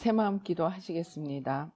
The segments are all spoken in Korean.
새마음 기도 하시겠습니다.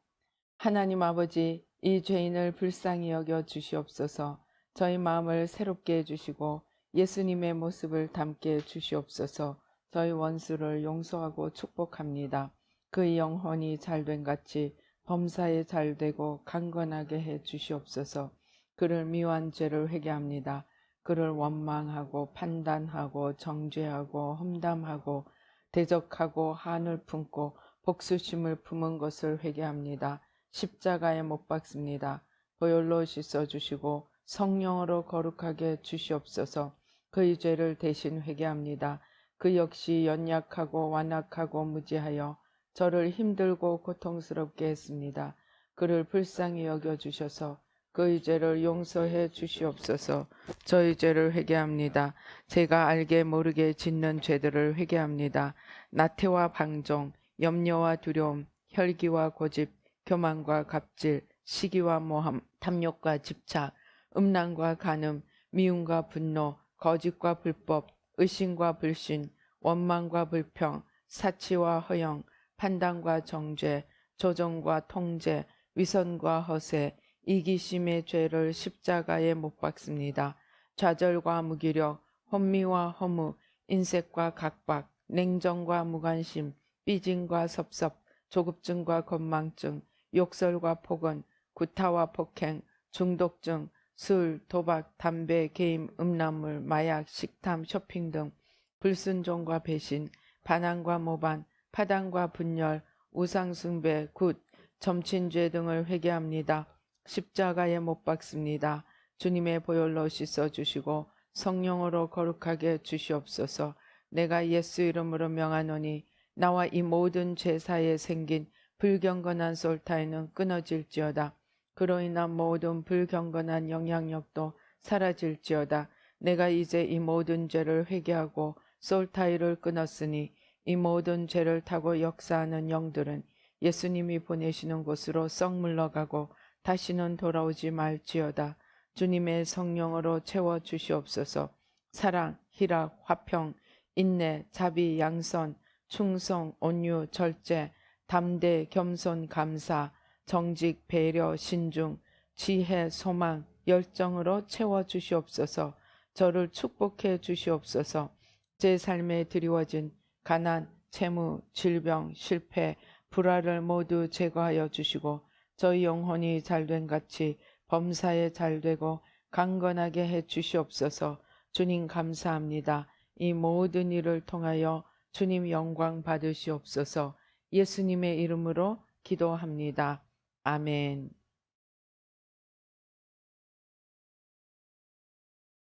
하나님 아버지, 이 죄인을 불쌍히 여겨 주시옵소서. 저희 마음을 새롭게 해주시고 예수님의 모습을 담게 해주시옵소서. 저희 원수를 용서하고 축복합니다. 그의 영혼이 잘된 같이 범사에 잘되고 강건하게 해 주시옵소서. 그를 미워한 죄를 회개합니다. 그를 원망하고 판단하고 정죄하고 험담하고 대적하고 한을 품고 복수심을 품은 것을 회개합니다. 십자가에 못 박습니다. 보혈로 씻어주시고 성령으로 거룩하게 주시옵소서. 그의 죄를 대신 회개합니다. 그 역시 연약하고 완악하고 무지하여 저를 힘들고 고통스럽게 했습니다. 그를 불쌍히 여겨주셔서 그의 죄를 용서해 주시옵소서. 저희 죄를 회개합니다. 제가 알게 모르게 짓는 죄들을 회개합니다. 나태와 방종, 염려와 두려움, 혈기와 고집, 교만과 갑질, 시기와 모함, 탐욕과 집착, 음란과 간음, 미움과 분노, 거짓과 불법, 의심과 불신, 원망과 불평, 사치와 허영, 판단과 정죄, 조정과 통제, 위선과 허세, 이기심의 죄를 십자가에 못 박습니다. 좌절과 무기력, 혼미와 허무, 인색과 각박, 냉정과 무관심, 삐짐과 섭섭, 조급증과 건망증, 욕설과 폭언, 구타와 폭행, 중독증, 술, 도박, 담배, 게임, 음란물, 마약, 식탐, 쇼핑 등 불순종과 배신, 반항과 모반, 파당과 분열, 우상숭배, 굿, 점친죄 등을 회개합니다. 십자가에 못 박습니다. 주님의 보혈로 씻어주시고 성령으로 거룩하게 주시옵소서. 내가 예수 이름으로 명하노니 나와 이 모든 죄사에 생긴 불경건한 솔타이는 끊어질지어다. 그로 인한 모든 불경건한 영향력도 사라질지어다. 내가 이제 이 모든 죄를 회개하고 솔타이를 끊었으니 이 모든 죄를 타고 역사하는 영들은 예수님이 보내시는 곳으로 썩 물러가고 다시는 돌아오지 말지어다. 주님의 성령으로 채워 주시옵소서. 사랑, 희락, 화평, 인내, 자비, 양선, 충성, 온유, 절제, 담대, 겸손, 감사, 정직, 배려, 신중, 지혜, 소망, 열정으로 채워 주시옵소서. 저를 축복해 주시옵소서. 제 삶에 드리워진 가난, 채무, 질병, 실패, 불화를 모두 제거하여 주시고 저희 영혼이 잘된 같이 범사에 잘되고 강건하게 해 주시옵소서. 주님 감사합니다. 이 모든 일을 통하여 주님 영광 받으시옵소서. 예수님의 이름으로 기도합니다. 아멘.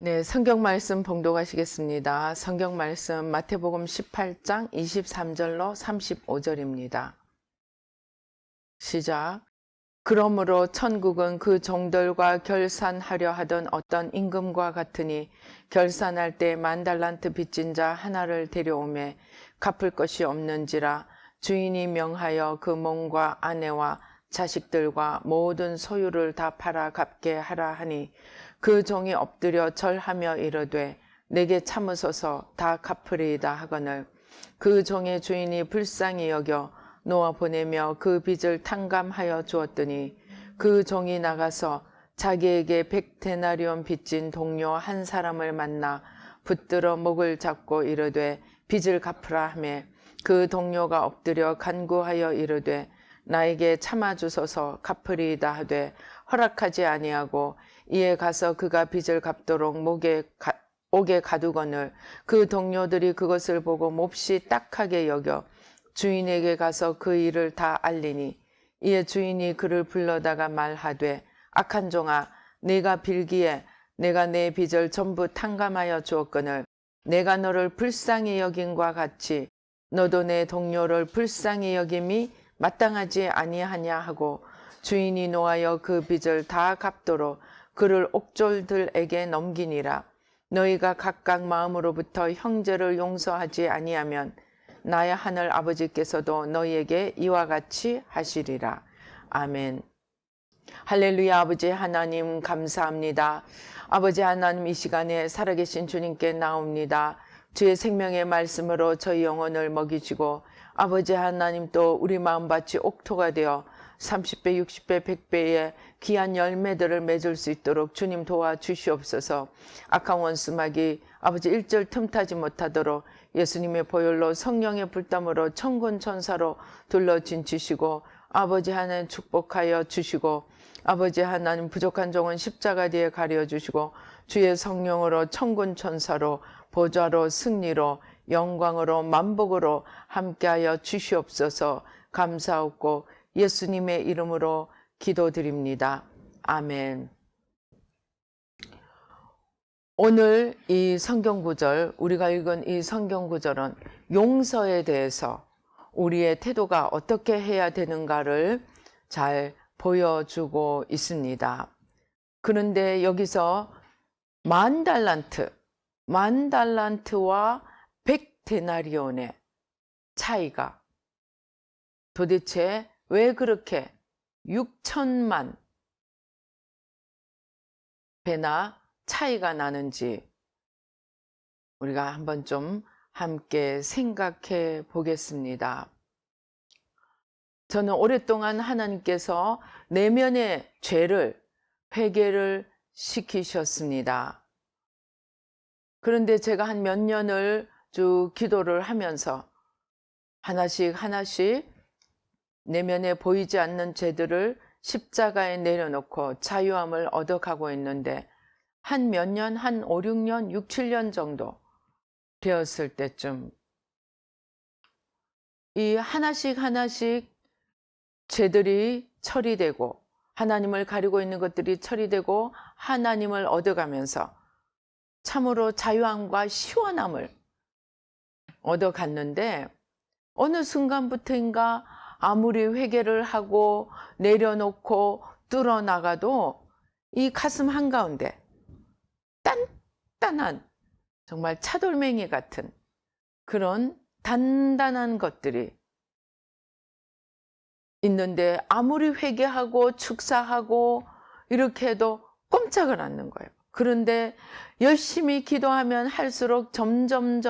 네, 성경 말씀 봉독하시겠습니다. 성경 말씀 마태복음 18장 23절로 35절입니다. 시작. 그러므로 천국은 그 종들과 결산하려 하던 어떤 임금과 같으니 결산할 때 10,000달란트 빚진 자 하나를 데려오매 갚을 것이 없는지라 주인이 명하여 그 몸과 아내와 자식들과 모든 소유를 다 팔아 갚게 하라 하니 그 종이 엎드려 절하며 이르되 내게 참으소서 다 갚으리이다 하거늘 그 종의 주인이 불쌍히 여겨 놓아 보내며 그 빚을 탕감하여 주었더니 그 종이 나가서 자기에게 100데나리온 빚진 동료 한 사람을 만나 붙들어 목을 잡고 이르되 빚을 갚으라 하매 그 동료가 엎드려 간구하여 이르되 나에게 참아주소서 갚으리이다 하되 허락하지 아니하고 이에 가서 그가 빚을 갚도록 옥에 가두거늘 그 동료들이 그것을 보고 몹시 딱하게 여겨 주인에게 가서 그 일을 다 알리니 이에 주인이 그를 불러다가 말하되 악한 종아 네가 빌기에 내가 내 빚을 전부 탕감하여 주었거늘 내가 너를 불쌍히 여김과 같이 너도 내 동료를 불쌍히 여김이 마땅하지 아니하냐 하고 주인이 노하여 그 빚을 다 갚도록 그를 옥졸들에게 넘기니라. 너희가 각각 마음으로부터 형제를 용서하지 아니하면 나의 하늘 아버지께서도 너희에게 이와 같이 하시리라. 아멘. 할렐루야. 아버지 하나님 감사합니다. 아버지 하나님 이 시간에 살아계신 주님께 나옵니다. 주의 생명의 말씀으로 저희 영혼을 먹이시고 아버지 하나님 또 우리 마음밭이 옥토가 되어 30배, 60배, 100배의 귀한 열매들을 맺을 수 있도록 주님 도와주시옵소서. 악한 원수마귀 아버지 일절 틈타지 못하도록 예수님의 보혈로 성령의 불담으로 천군 천사로 둘러진 주시고 아버지 하나님 축복하여 주시고 아버지 하나님 부족한 종은 십자가 뒤에 가려주시고 주의 성령으로 천군 천사로 보좌로 승리로 영광으로 만복으로 함께하여 주시옵소서. 감사하고 예수님의 이름으로 기도드립니다. 아멘. 오늘 이 성경구절, 우리가 읽은 이 성경구절은 용서에 대해서 우리의 태도가 어떻게 해야 되는가를 잘 보여주고 있습니다. 그런데 여기서 만 달란트와 100데나리온의 차이가 도대체 왜 그렇게 6천만 배나 차이가 나는지 우리가 한번 좀 함께 생각해 보겠습니다. 저는 오랫동안 하나님께서 내면의 죄를 회개를 시키셨습니다. 그런데 제가 한 몇 년을 쭉 기도를 하면서 하나씩 내면에 보이지 않는 죄들을 십자가에 내려놓고 자유함을 얻어가고 있는데 한 몇 년, 한 5, 6년, 6, 7년 정도 되었을 때쯤 이 하나씩 죄들이 처리되고 하나님을 가리고 있는 것들이 처리되고 하나님을 얻어가면서 참으로 자유함과 시원함을 얻어갔는데 어느 순간부터인가 아무리 회개를 하고 내려놓고 뚫어나가도 이 가슴 한가운데 단단한 정말 차돌맹이 같은 그런 단단한 것들이 있는데 아무리 회개하고 축사하고 이렇게 해도 꼼짝을 않는 거예요. 그런데 열심히 기도하면 할수록 점점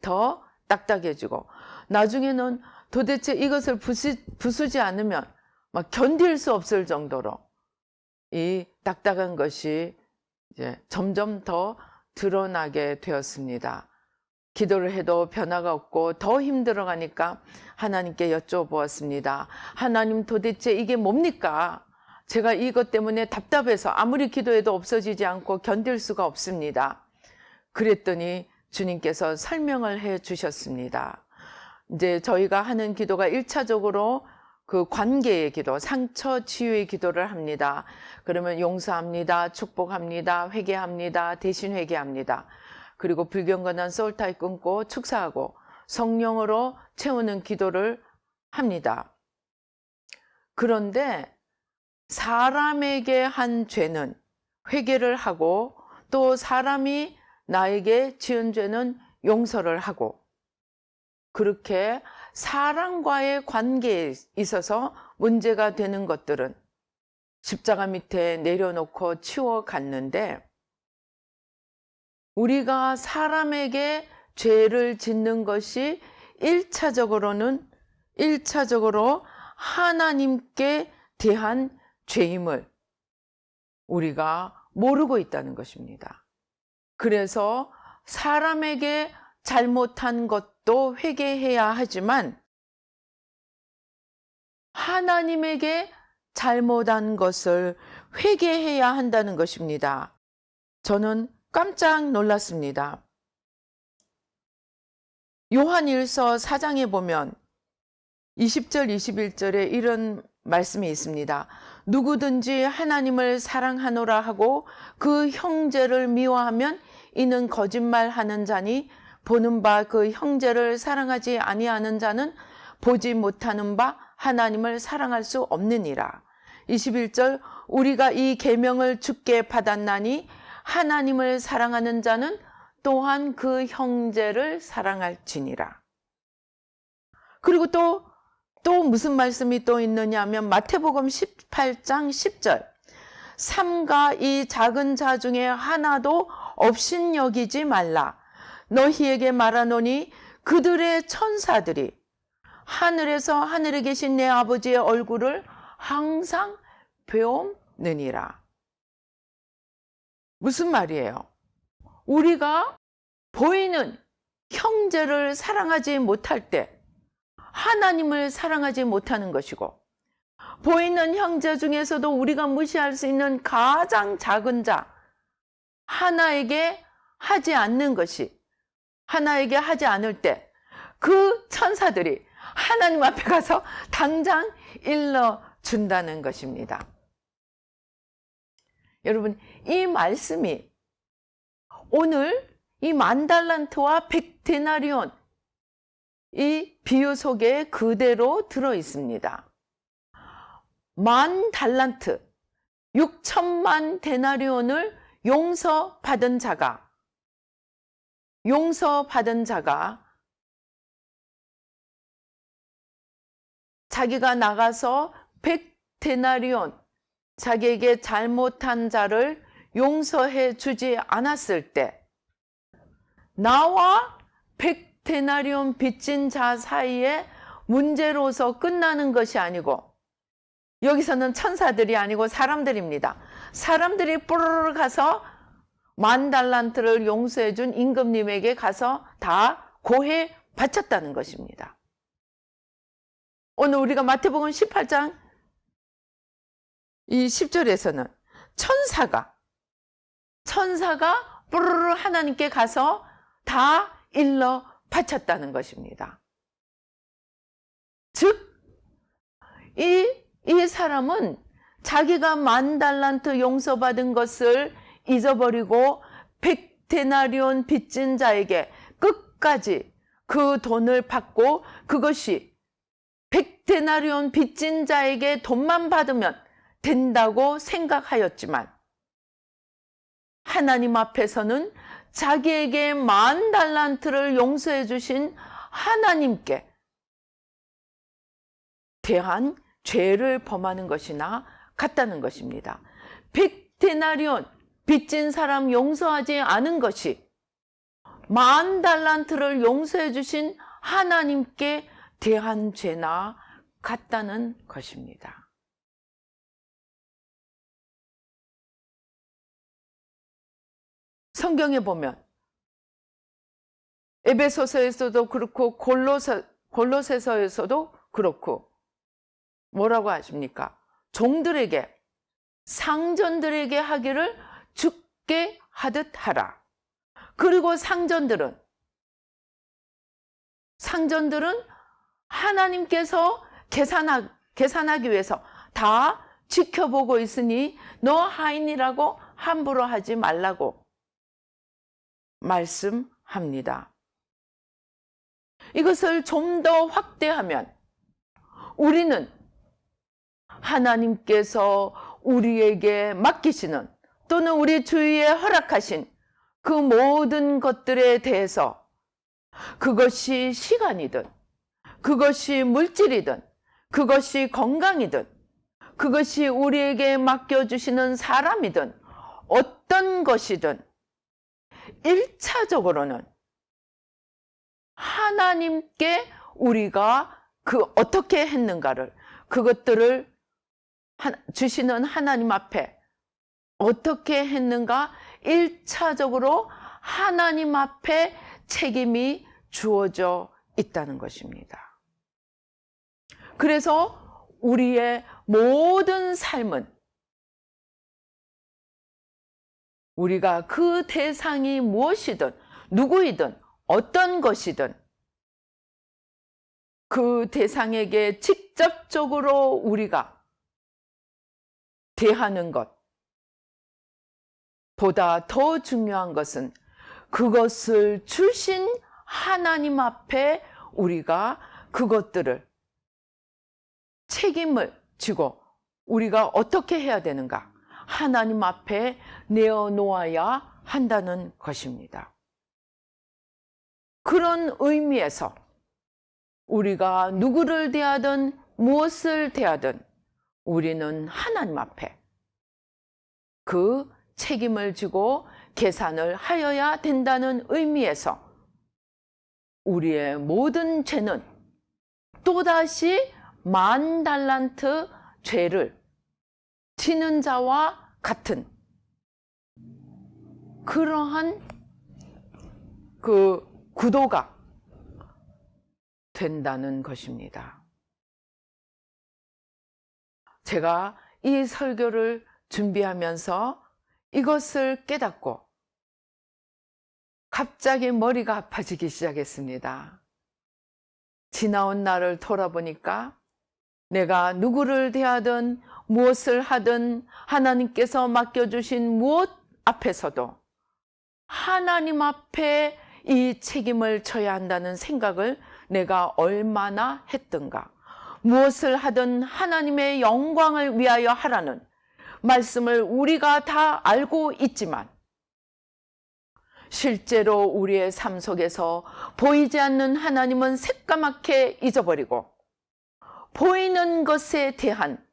더 딱딱해지고 나중에는 도대체 이것을 부수지 않으면 막 견딜 수 없을 정도로 이 딱딱한 것이 이제 점점 더 드러나게 되었습니다. 기도를 해도 변화가 없고 더 힘들어가니까 하나님께 여쭤보았습니다. 하나님 도대체 이게 뭡니까? 제가 이것 때문에 답답해서 아무리 기도해도 없어지지 않고 견딜 수가 없습니다. 그랬더니 주님께서 설명을 해 주셨습니다. 이제 저희가 하는 기도가 1차적으로 그 관계의 기도, 상처 치유의 기도를 합니다. 그러면 용서합니다, 축복합니다, 회개합니다, 대신 회개합니다. 그리고 불경건한 소울타입 끊고 축사하고 성령으로 채우는 기도를 합니다. 그런데 사람에게 한 죄는 회개를 하고 또 사람이 나에게 지은 죄는 용서를 하고 그렇게 사람과의 관계에 있어서 문제가 되는 것들은 십자가 밑에 내려놓고 치워갔는데 우리가 사람에게 죄를 짓는 것이 1차적으로 하나님께 대한 죄임을 우리가 모르고 있다는 것입니다. 그래서 사람에게 잘못한 것도 회개해야 하지만 하나님에게 잘못한 것을 회개해야 한다는 것입니다. 저는 깜짝 놀랐습니다. 요한일서 4장에 보면 20절, 21절에 이런 말씀이 있습니다. 누구든지 하나님을 사랑하노라 하고 그 형제를 미워하면 이는 거짓말하는 자니 보는 바 그 형제를 사랑하지 아니하는 자는 보지 못하는 바 하나님을 사랑할 수 없느니라. 21절 우리가 이 계명을 주께 받았나니 하나님을 사랑하는 자는 또한 그 형제를 사랑할지니라. 그리고 또 무슨 말씀이 또 있느냐 하면 마태복음 18장 10절 삼가 이 작은 자 중에 하나도 업신여기지 말라. 너희에게 말하노니 그들의 천사들이 하늘에서 하늘에 계신 내 아버지의 얼굴을 항상 배움느니라. 무슨 말이에요? 우리가 보이는 형제를 사랑하지 못할 때 하나님을 사랑하지 못하는 것이고, 보이는 형제 중에서도 우리가 무시할 수 있는 가장 작은 자 하나에게 하지 않는 것이, 하나에게 하지 않을 때 그 천사들이 하나님 앞에 가서 당장 일러준다는 것입니다. 여러분, 이 말씀이 오늘 이 10,000달란트와 100데나리온 이 비유 속에 그대로 들어 있습니다. 10,000달란트, 6천만 데나리온을 용서받은 자가 자기가 나가서 100데나리온, 자기에게 잘못한 자를 용서해 주지 않았을 때, 나와 100데나리온 빚진 자 사이에 문제로서 끝나는 것이 아니고, 여기서는 천사들이 아니고 사람들입니다. 사람들이 뽀로로 가서 10,000달란트를 용서해 준 임금님에게 가서 다 고해 바쳤다는 것입니다. 오늘 우리가 마태복음 18장 이 10절에서는 천사가 뽀로로 하나님께 가서 다 일러 바쳤다는 것입니다. 즉, 이 사람은 자기가 10,000달란트 용서받은 것을 잊어버리고 100데나리온 빚진 자에게 끝까지 그 돈을 받고, 그것이 100데나리온 빚진 자에게 돈만 받으면 된다고 생각하였지만, 하나님 앞에서는 자기에게 10,000달란트를 용서해 주신 하나님께 대한 죄를 범하는 것이나 같다는 것입니다. 100데나리온 빚진 사람 용서하지 않은 것이 10,000달란트를 용서해 주신 하나님께 대한 죄나 같다는 것입니다. 성경에 보면 에베소서에서도 그렇고 골로새서에서도 그렇고 뭐라고 하십니까? 종들에게, 상전들에게 하기를 주께 하듯 하라. 그리고 상전들은 하나님께서 계산하기 위해서 다 지켜보고 있으니 너 하인이라고 함부로 하지 말라고 말씀합니다. 이것을 좀 더 확대하면, 우리는 하나님께서 우리에게 맡기시는, 또는 우리 주위에 허락하신 그 모든 것들에 대해서, 그것이 시간이든, 그것이 물질이든, 그것이 건강이든, 그것이 우리에게 맡겨주시는 사람이든, 어떤 것이든 1차적으로는 하나님께 우리가 어떻게 했는가를, 그것들을 주시는 하나님 앞에 어떻게 했는가 1차적으로 하나님 앞에 책임이 주어져 있다는 것입니다. 그래서 우리의 모든 삶은, 우리가 그 대상이 무엇이든 누구이든 어떤 것이든 그 대상에게 직접적으로 우리가 대하는 것보다 더 중요한 것은, 그것을 주신 하나님 앞에 우리가 그것들을 책임을 지고 우리가 어떻게 해야 되는가, 하나님 앞에 내어놓아야 한다는 것입니다. 그런 의미에서 우리가 누구를 대하든 무엇을 대하든 우리는 하나님 앞에 그 책임을 지고 계산을 하여야 된다는 의미에서 우리의 모든 죄는 또다시 10,000달란트 죄를 지는 자와 같은 그러한 그 구도가 된다는 것입니다. 제가 이 설교를 준비하면서 이것을 깨닫고 갑자기 머리가 아파지기 시작했습니다. 지나온 날을 돌아보니까 내가 누구를 대하든 무엇을 하든 하나님께서 맡겨주신 무엇 앞에서도 하나님 앞에 이 책임을 져야 한다는 생각을 내가 얼마나 했던가. 무엇을 하든 하나님의 영광을 위하여 하라는 말씀을 우리가 다 알고 있지만 실제로 우리의 삶 속에서 보이지 않는 하나님은 새까맣게 잊어버리고 보이는 것에 대한,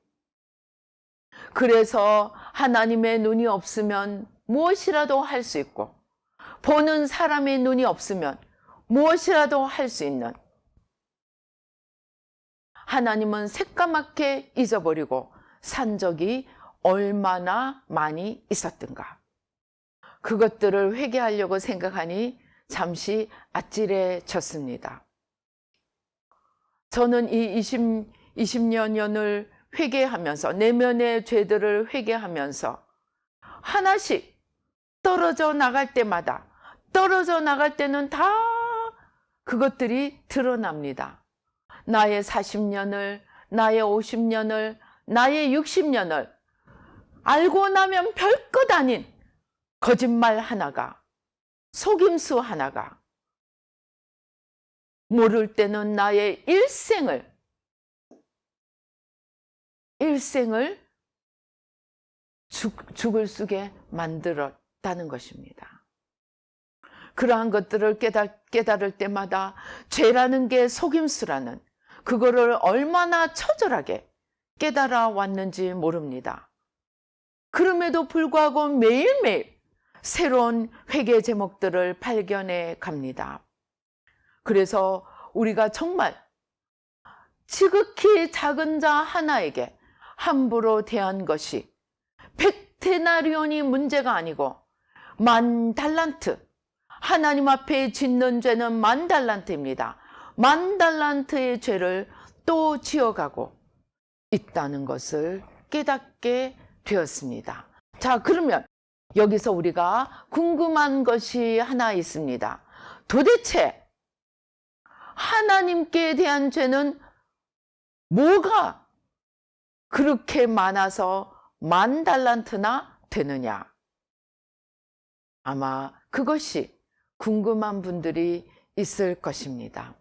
그래서 하나님의 눈이 없으면 무엇이라도 할 수 있고 보는 사람의 눈이 없으면 무엇이라도 할 수 있는, 하나님은 새까맣게 잊어버리고 산 적이 얼마나 많이 있었던가. 그것들을 회개하려고 생각하니 잠시 아찔해졌습니다. 저는 이 20여 년을 회개하면서 내면의 죄들을 회개하면서 하나씩 떨어져 나갈 때마다, 떨어져 나갈 때는 다 그것들이 드러납니다. 나의 40년을, 나의 50년을, 나의 60년을 알고 나면 별것 아닌 거짓말 하나가, 속임수 하나가, 모를 때는 나의 일생을 죽을 쓰게 만들었다는 것입니다. 그러한 것들을 깨달을 때마다 죄라는 게 속임수라는 그거를 얼마나 처절하게 깨달아 왔는지 모릅니다. 그럼에도 불구하고 매일매일 새로운 회개 제목들을 발견해 갑니다. 그래서 우리가 정말 지극히 작은 자 하나에게 함부로 대한 것이 100데나리온이 문제가 아니고 10,000달란트, 하나님 앞에 짓는 죄는 10,000달란트입니다. 10,000달란트의 죄를 또 지어가고 있다는 것을 깨닫게 되었습니다. 자, 그러면 여기서 우리가 궁금한 것이 하나 있습니다. 도대체 하나님께 대한 죄는 뭐가 그렇게 많아서 10,000달란트나 되느냐? 아마 그것이 궁금한 분들이 있을 것입니다.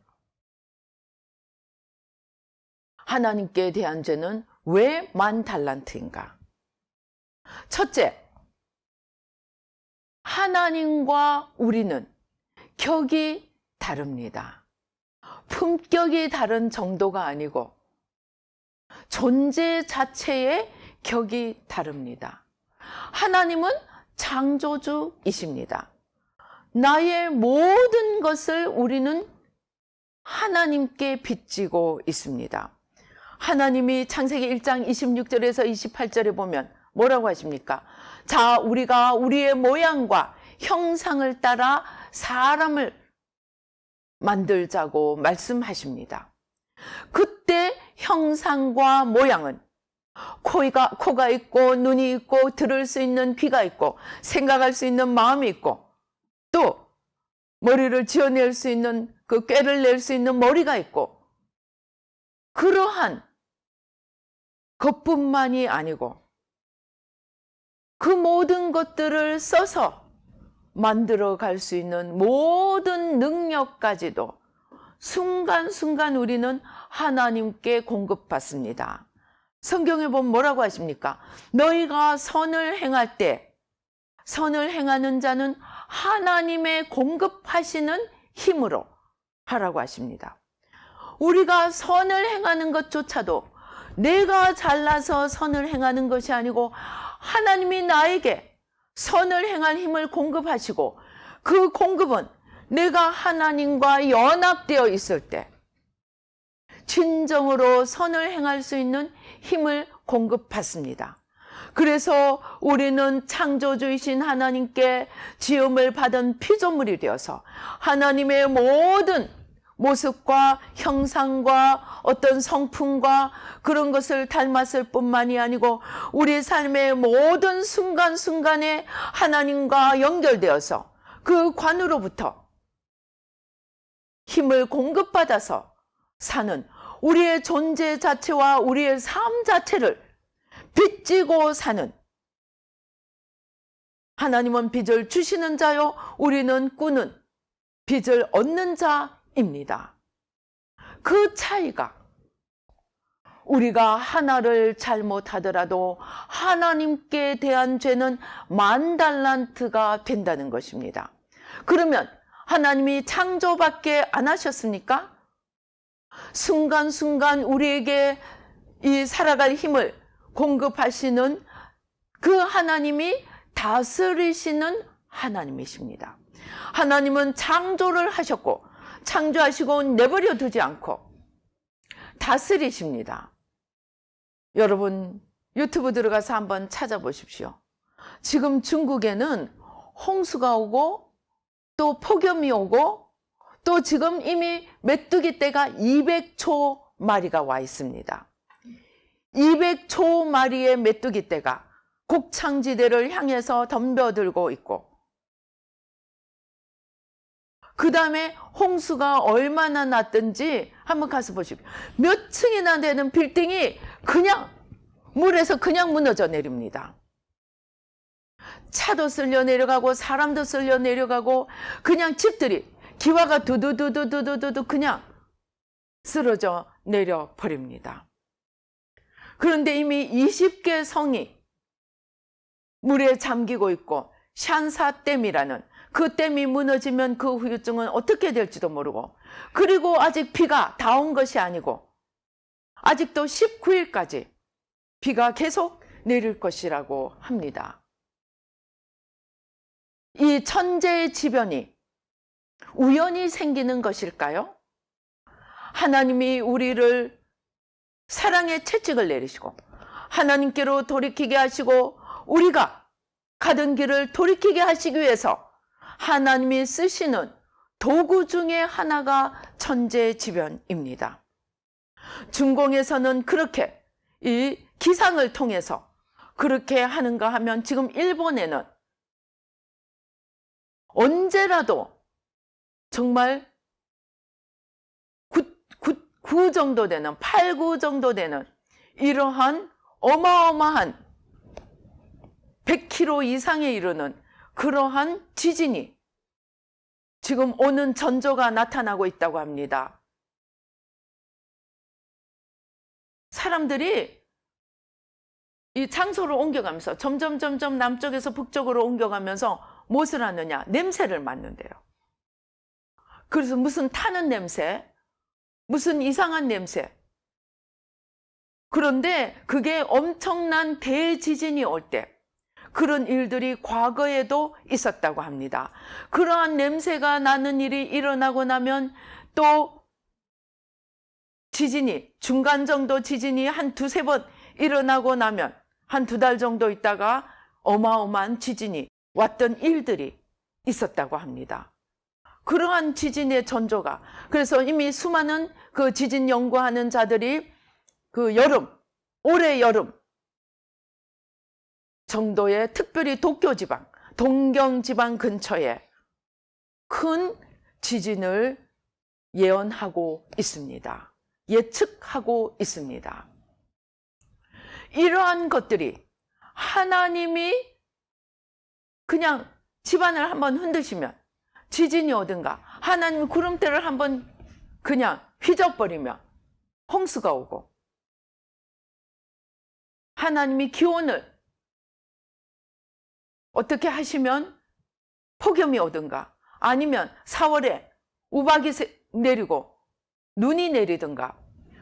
하나님께 대한 죄는 왜 10,000달란트인가? 첫째, 하나님과 우리는 격이 다릅니다. 품격이 다른 정도가 아니고 존재 자체의 격이 다릅니다. 하나님은 창조주이십니다. 나의 모든 것을 우리는 하나님께 빚지고 있습니다. 하나님이 창세기 1장 26절에서 28절에 보면 뭐라고 하십니까? 자, 우리가 우리의 모양과 형상을 따라 사람을 만들자고 말씀하십니다. 그때 형상과 모양은 코가 있고 눈이 있고 들을 수 있는 귀가 있고 생각할 수 있는 마음이 있고 또 머리를 지어낼 수 있는 그 꾀를 낼 수 있는 머리가 있고 그러한 것뿐만이 아니고 그 모든 것들을 써서 만들어 갈 수 있는 모든 능력까지도 순간순간 우리는 하나님께 공급받습니다. 성경에 보면 뭐라고 하십니까? 너희가 선을 행할 때 선을 행하는 자는 하나님의 공급하시는 힘으로 하라고 하십니다. 우리가 선을 행하는 것조차도 내가 잘나서 선을 행하는 것이 아니고 하나님이 나에게 선을 행할 힘을 공급하시고 그 공급은 내가 하나님과 연합되어 있을 때 진정으로 선을 행할 수 있는 힘을 공급받습니다. 그래서 우리는 창조주이신 하나님께 지음을 받은 피조물이 되어서 하나님의 모든 모습과 형상과 어떤 성품과 그런 것을 닮았을 뿐만이 아니고 우리 삶의 모든 순간순간에 하나님과 연결되어서 그 관으로부터 힘을 공급받아서 사는 우리의 존재 자체와 우리의 삶 자체를 빚지고 사는, 하나님은 빚을 주시는 자요, 우리는 꾸는 빚을 얻는 자입니다. 그 차이가 우리가 하나를 잘못하더라도 하나님께 대한 죄는 10,000달란트가 된다는 것입니다. 그러면 하나님이 창조밖에 안 하셨습니까? 순간순간 우리에게 이 살아갈 힘을 공급하시는 그 하나님이 다스리시는 하나님이십니다. 하나님은 창조를 하셨고 창조하시고 내버려 두지 않고 다스리십니다. 여러분 유튜브 들어가서 한번 찾아보십시오. 지금 중국에는 홍수가 오고 또 폭염이 오고 또 지금 이미 메뚜기 떼가 200초 마리가 와 있습니다. 200초 마리의 메뚜기 떼가 곡창지대를 향해서 덤벼들고 있고 그 다음에 홍수가 얼마나 났든지 한번 가서 보십시오. 몇 층이나 되는 빌딩이 그냥 물에서 그냥 무너져 내립니다. 차도 쓸려 내려가고 사람도 쓸려 내려가고 그냥 집들이 기와가 두두두두두두두 그냥 쓰러져 내려버립니다. 그런데 이미 20개 성이 물에 잠기고 있고 샨사댐이라는 그 댐이 무너지면 그 후유증은 어떻게 될지도 모르고 그리고 아직 비가 다 온 것이 아니고 아직도 19일까지 비가 계속 내릴 것이라고 합니다. 이 천재의 지변이 우연히 생기는 것일까요? 하나님이 우리를 사랑의 채찍을 내리시고 하나님께로 돌이키게 하시고 우리가 가던 길을 돌이키게 하시기 위해서 하나님이 쓰시는 도구 중에 하나가 천재지변입니다. 중공에서는 그렇게 이 기상을 통해서 그렇게 하는가 하면 지금 일본에는 언제라도 정말 9 정도 되는 8, 9 정도 되는 이러한 어마어마한 100km 이상에 이르는 그러한 지진이 지금 오는 전조가 나타나고 있다고 합니다. 사람들이 이 장소를 옮겨가면서 점점 남쪽에서 북쪽으로 옮겨가면서 무엇을 하느냐? 냄새를 맡는데요. 그래서 무슨 타는 냄새, 무슨 이상한 냄새. 그런데 그게 엄청난 대지진이 올 때 그런 일들이 과거에도 있었다고 합니다. 그러한 냄새가 나는 일이 일어나고 나면 또 지진이 중간 정도 지진이 한 2, 3번 일어나고 나면 한 2달 정도 있다가 어마어마한 지진이 왔던 일들이 있었다고 합니다. 그러한 지진의 전조가 그래서 이미 수많은 그 지진 연구하는 자들이 그 여름 올해 여름 정도의 특별히 도쿄 지방, 동경 지방 근처에 큰 지진을 예언하고 있습니다. 예측하고 있습니다. 이러한 것들이 하나님이 그냥 집안을 한번 흔드시면 지진이 오든가 하나님 구름대를 한번 그냥 휘저버리면 홍수가 오고 하나님이 기온을 어떻게 하시면 폭염이 오든가 아니면 4월에 우박이 내리고 눈이 내리든가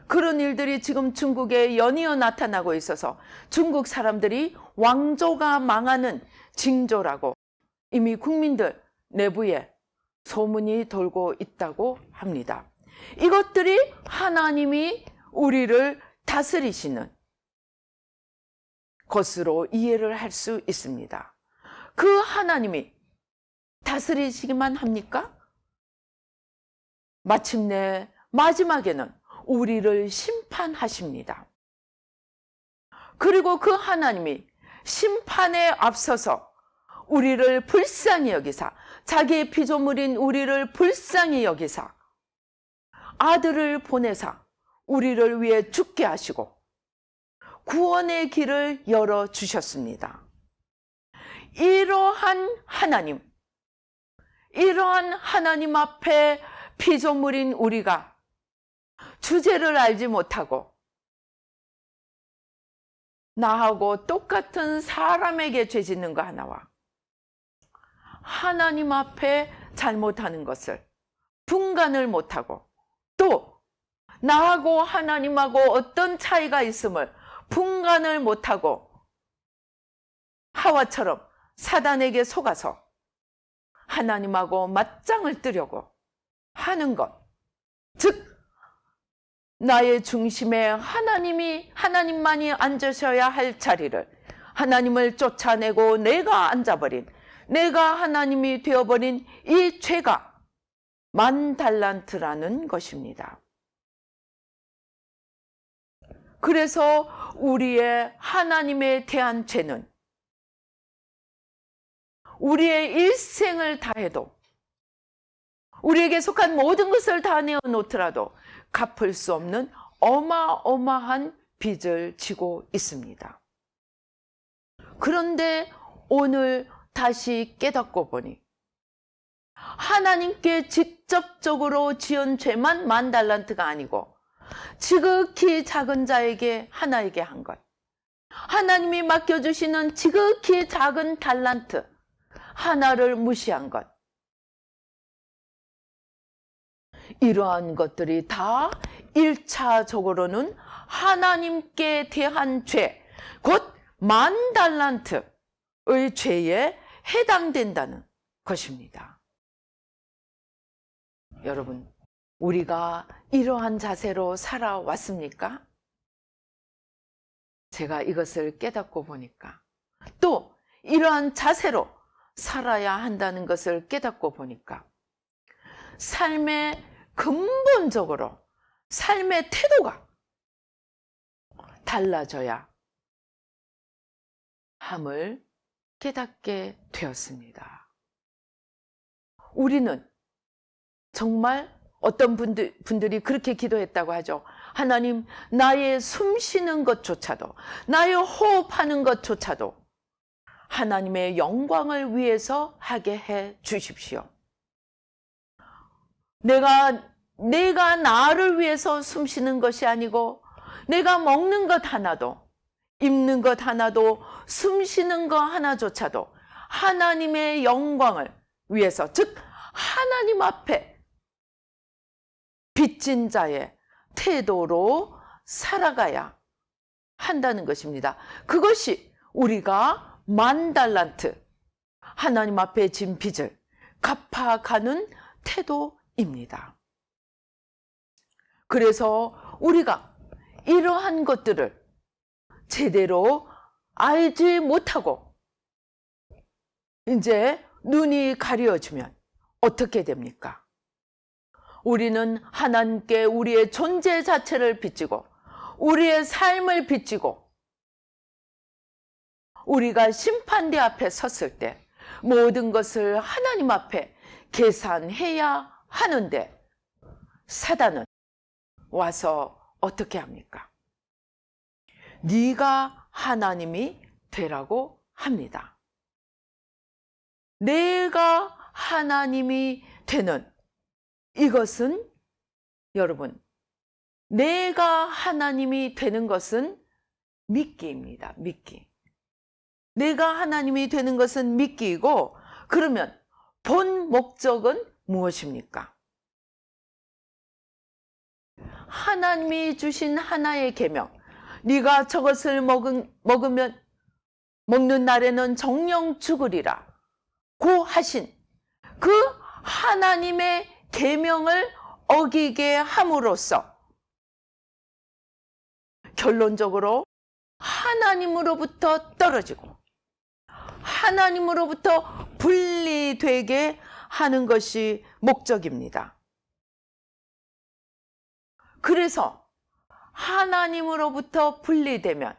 그런 일들이 지금 중국에 연이어 나타나고 있어서 중국 사람들이 왕조가 망하는 징조라고 이미 국민들 내부에 소문이 돌고 있다고 합니다. 이것들이 하나님이 우리를 다스리시는 것으로 이해를 할 수 있습니다. 그 하나님이 다스리시기만 합니까? 마침내 마지막에는 우리를 심판하십니다. 그리고 그 하나님이 심판에 앞서서 우리를 불쌍히 여기사, 자기의 피조물인 우리를 불쌍히 여기사 아들을 보내사 우리를 위해 죽게 하시고 구원의 길을 열어주셨습니다. 이러한 하나님 앞에 피조물인 우리가 주제를 알지 못하고 나하고 똑같은 사람에게 죄 짓는 거 하나와 하나님 앞에 잘못하는 것을 분간을 못하고 또 나하고 하나님하고 어떤 차이가 있음을 분간을 못하고 하와처럼 사단에게 속아서 하나님하고 맞짱을 뜨려고 하는 것, 즉 나의 중심에 하나님만이 앉으셔야 할 자리를 하나님을 쫓아내고 내가 앉아버린, 내가 하나님이 되어버린 이 죄가 10,000달란트라는 것입니다. 그래서 우리의 하나님에 대한 죄는 우리의 일생을 다해도 우리에게 속한 모든 것을 다 내어놓더라도 갚을 수 없는 어마어마한 빚을 지고 있습니다. 그런데 오늘 다시 깨닫고 보니 하나님께 직접적으로 지은 죄만 10,000달란트가 아니고 지극히 작은 자에게 하나에게 한 것, 하나님이 맡겨주시는 지극히 작은 달란트 하나를 무시한 것, 이러한 것들이 다 1차적으로는 하나님께 대한 죄, 곧 10,000달란트의 죄에 해당된다는 것입니다. 여러분, 우리가 이러한 자세로 살아왔습니까? 제가 이것을 깨닫고 보니까, 또 이러한 자세로 살아야 한다는 것을 깨닫고 보니까 삶의 근본적으로 삶의 태도가 달라져야 함을 깨닫게 되었습니다. 우리는 정말 어떤 분들이 그렇게 기도했다고 하죠. 하나님, 나의 숨 쉬는 것조차도, 나의 호흡하는 것조차도 하나님의 영광을 위해서 하게 해 주십시오. 내가 나를 위해서 숨 쉬는 것이 아니고 내가 먹는 것 하나도, 입는 것 하나도, 숨 쉬는 것 하나조차도 하나님의 영광을 위해서, 즉 하나님 앞에 빚진 자의 태도로 살아가야 한다는 것입니다. 그것이 우리가 10,000달란트 하나님 앞에 진 빚을 갚아가는 태도입니다. 그래서 우리가 이러한 것들을 제대로 알지 못하고 이제 눈이 가려지면 어떻게 됩니까? 우리는 하나님께 우리의 존재 자체를 빚지고 우리의 삶을 빚지고 우리가 심판대 앞에 섰을 때 모든 것을 하나님 앞에 계산해야 하는데 사단은 와서 어떻게 합니까? 네가 하나님이 되라고 합니다. 내가 하나님이 되는 이것은, 여러분, 내가 하나님이 되는 것은 미끼입니다. 미끼. 내가 하나님이 되는 것은 미끼이고, 그러면 본 목적은 무엇입니까? 하나님이 주신 하나의 계명, 네가 저것을 먹는 날에는 정령 죽으리라 고 하신 그 하나님의 계명을 어기게 함으로써 결론적으로 하나님으로부터 떨어지고 하나님으로부터 분리되게 하는 것이 목적입니다. 그래서 하나님으로부터 분리되면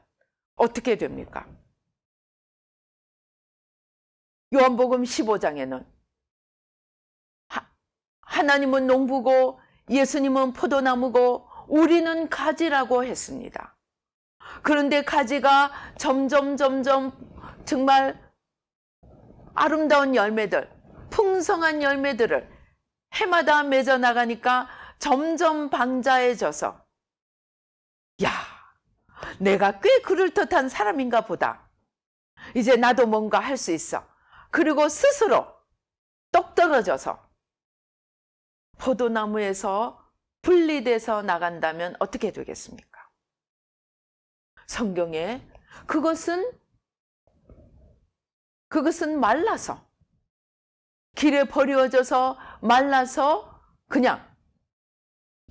어떻게 됩니까? 요한복음 15장에는 하나님은 농부고 예수님은 포도나무고 우리는 가지라고 했습니다. 그런데 가지가 점점 정말 아름다운 열매들, 풍성한 열매들을 해마다 맺어 나가니까 점점 방자해져서 야, 내가 꽤 그럴듯한 사람인가 보다. 이제 나도 뭔가 할 수 있어. 그리고 스스로 똑 떨어져서 포도나무에서 분리돼서 나간다면 어떻게 되겠습니까? 성경에 그것은 말라서, 길에 버려져서 말라서 그냥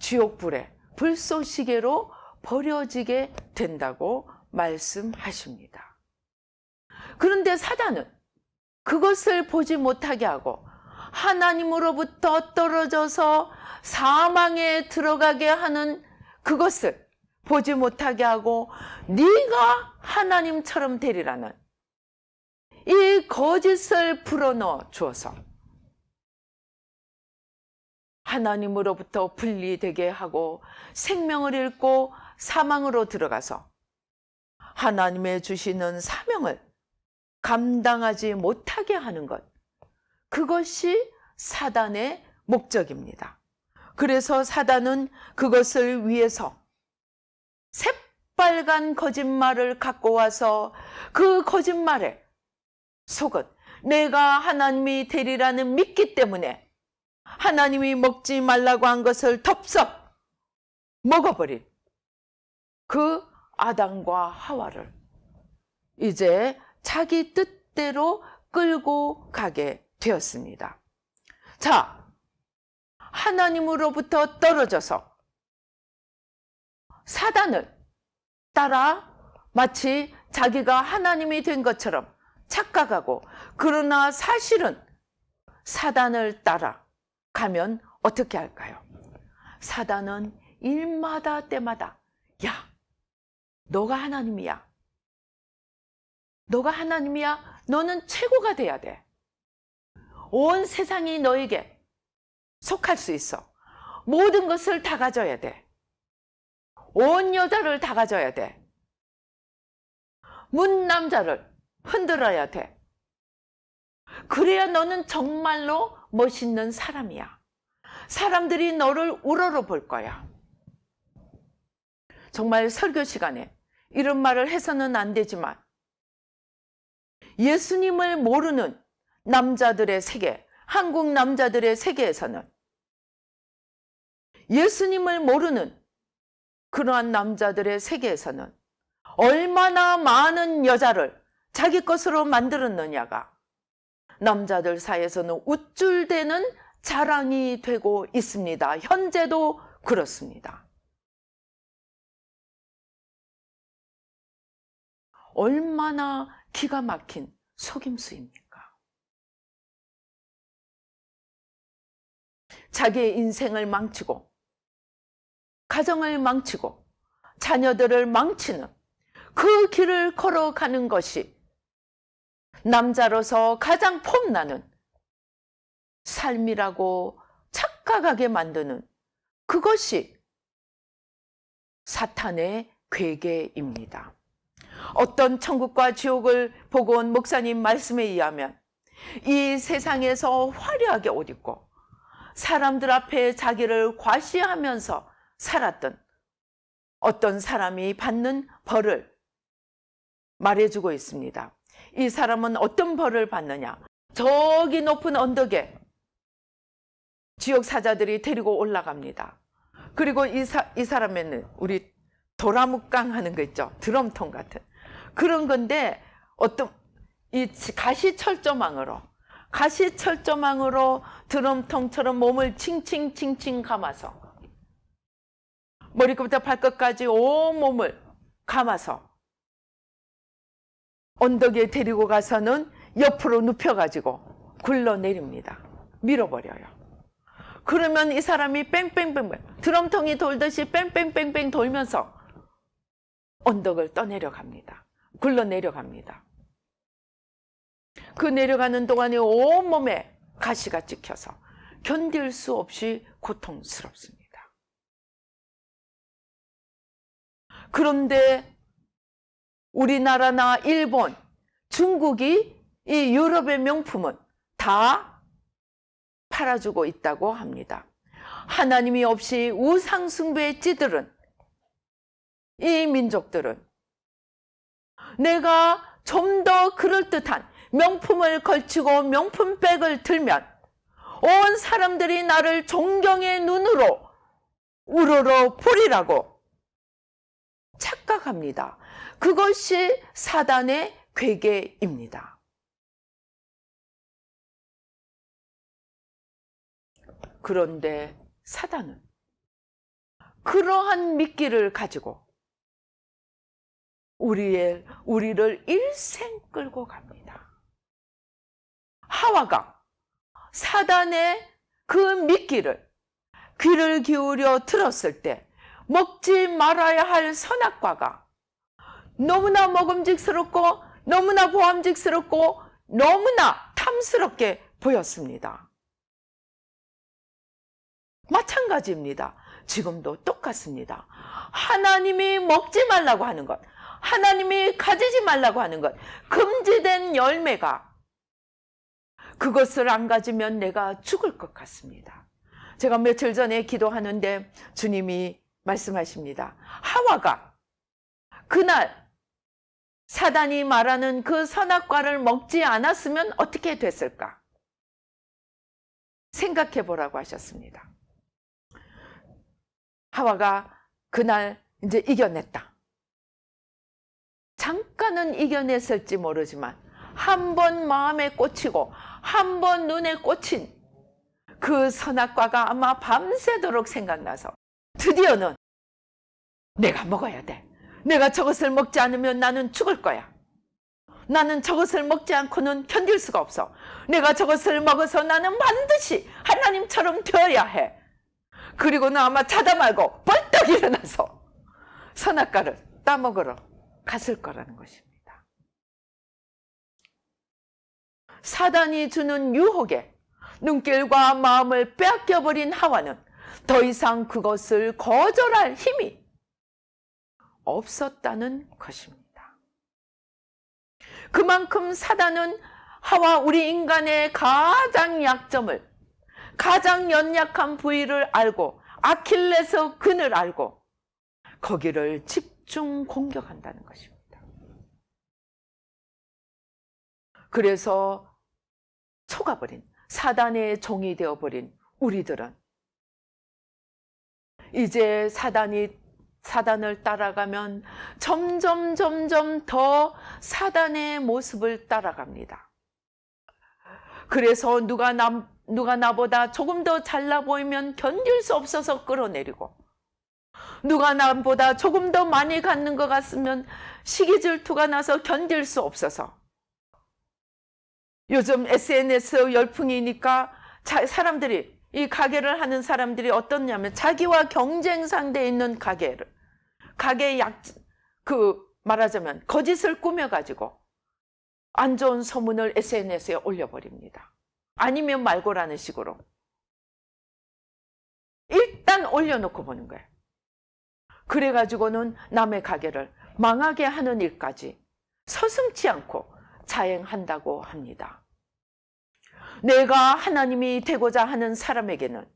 지옥불에 불쏘시개로 버려지게 된다고 말씀하십니다. 그런데 사단은 그것을 보지 못하게 하고 하나님으로부터 떨어져서 사망에 들어가게 하는 그것을 보지 못하게 하고 네가 하나님처럼 되리라는 이 거짓을 불어넣어 주어서 하나님으로부터 분리되게 하고 생명을 잃고 사망으로 들어가서 하나님의 주시는 사명을 감당하지 못하게 하는 것, 그것이 사단의 목적입니다. 그래서 사단은 그것을 위해서 새빨간 거짓말을 갖고 와서 그 거짓말에 속은 내가 하나님이 되리라는 믿기 때문에 하나님이 먹지 말라고 한 것을 덥석 먹어버린 그 아담과 하와를 이제 자기 뜻대로 끌고 가게 되었습니다. 자, 하나님으로부터 떨어져서 사단을 따라 마치 자기가 하나님이 된 것처럼 착각하고, 그러나 사실은 사단을 따라 가면 어떻게 할까요? 사단은 일마다 때마다 야, 너가 하나님이야. 너가 하나님이야. 너는 최고가 돼야 돼. 온 세상이 너에게 속할 수 있어. 모든 것을 다 가져야 돼. 온 여자를 다 가져야 돼. 문 남자를 흔들어야 돼. 그래야 너는 정말로 멋있는 사람이야. 사람들이 너를 우러러 볼 거야. 정말 설교 시간에 이런 말을 해서는 안 되지만 예수님을 모르는 남자들의 세계, 한국 남자들의 세계에서는 예수님을 모르는 그러한 남자들의 세계에서는 얼마나 많은 여자를 자기 것으로 만들었느냐가 남자들 사이에서는 우쭐대는 자랑이 되고 있습니다. 현재도 그렇습니다. 얼마나 기가 막힌 속임수입니까? 자기의 인생을 망치고 가정을 망치고 자녀들을 망치는 그 길을 걸어가는 것이 남자로서 가장 폼나는 삶이라고 착각하게 만드는 그것이 사탄의 괴계입니다. 어떤 천국과 지옥을 보고 온 목사님 말씀에 의하면 이 세상에서 화려하게 옷 입고 사람들 앞에 자기를 과시하면서 살았던 어떤 사람이 받는 벌을 말해주고 있습니다. 이 사람은 어떤 벌을 받느냐? 저기 높은 언덕에 지옥 사자들이 데리고 올라갑니다. 그리고 이 사람에는 우리 도라묵강 하는 거 있죠? 드럼통 같은 그런 건데 어떤 이 가시철조망으로 가시철조망으로 드럼통처럼 몸을 칭칭칭칭 감아서 머리끝부터 발끝까지 온몸을 감아서 언덕에 데리고 가서는 옆으로 눕혀가지고 굴러내립니다. 밀어버려요. 그러면 이 사람이 뺑뺑뺑뺑 드럼통이 돌듯이 뺑뺑뺑뺑 돌면서 언덕을 떠내려갑니다. 굴러내려갑니다. 그 내려가는 동안에 온몸에 가시가 찍혀서 견딜 수 없이 고통스럽습니다. 그런데 우리나라나 일본, 중국이 이 유럽의 명품은 다 팔아주고 있다고 합니다. 하나님이 없이 우상 숭배에 찌들은 이 민족들은 내가 좀 더 그럴듯한 명품을 걸치고 명품백을 들면 온 사람들이 나를 존경의 눈으로 우러러 보리라고 착각합니다. 그것이 사단의 괴계입니다. 그런데 사단은 그러한 미끼를 가지고 우리를 일생 끌고 갑니다. 하와가 사단의 그 미끼를 귀를 기울여 들었을 때 먹지 말아야 할 선악과가 너무나 먹음직스럽고 너무나 보암직스럽고 너무나 탐스럽게 보였습니다. 마찬가지입니다. 지금도 똑같습니다. 하나님이 먹지 말라고 하는 것, 하나님이 가지지 말라고 하는 것, 금지된 열매가 그것을 안 가지면 내가 죽을 것 같습니다. 제가 며칠 전에 기도하는데 주님이 말씀하십니다. 하와가 그날 사단이 말하는 그 선악과를 먹지 않았으면 어떻게 됐을까? 생각해 보라고 하셨습니다. 하와가 그날 이제 이겨냈다. 잠깐은 이겨냈을지 모르지만 한 번 마음에 꽂히고 한 번 눈에 꽂힌 그 선악과가 아마 밤새도록 생각나서 드디어는 내가 먹어야 돼. 내가 저것을 먹지 않으면 나는 죽을 거야. 나는 저것을 먹지 않고는 견딜 수가 없어. 내가 저것을 먹어서 나는 반드시 하나님처럼 되어야 해. 그리고는 아마 자다 말고 벌떡 일어나서 선악과를 따먹으러 갔을 거라는 것입니다. 사단이 주는 유혹에 눈길과 마음을 빼앗겨버린 하와는 더 이상 그것을 거절할 힘이 없었다는 것입니다. 그만큼 사단은 하와 우리 인간의 가장 약점을, 가장 연약한 부위를 알고 아킬레스 근을 알고 거기를 집중 공격한다는 것입니다. 그래서 속아버린 사단의 종이 되어버린 우리들은 이제 사단을 따라가면 점점 더 사단의 모습을 따라갑니다. 그래서 누가 나보다 조금 더 잘나 보이면 견딜 수 없어서 끌어내리고, 누가 나보다 조금 더 많이 갖는 것 같으면 시기 질투가 나서 견딜 수 없어서, 요즘 SNS 열풍이니까 사람들이, 이 가게를 하는 사람들이 어떻냐면 자기와 경쟁 상대에 있는 가게 말하자면 거짓을 꾸며가지고 안 좋은 소문을 SNS에 올려버립니다. 아니면 말고라는 식으로 일단 올려놓고 보는 거예요. 그래가지고는 남의 가게를 망하게 하는 일까지 서슴지 않고 자행한다고 합니다. 내가 하나님이 되고자 하는 사람에게는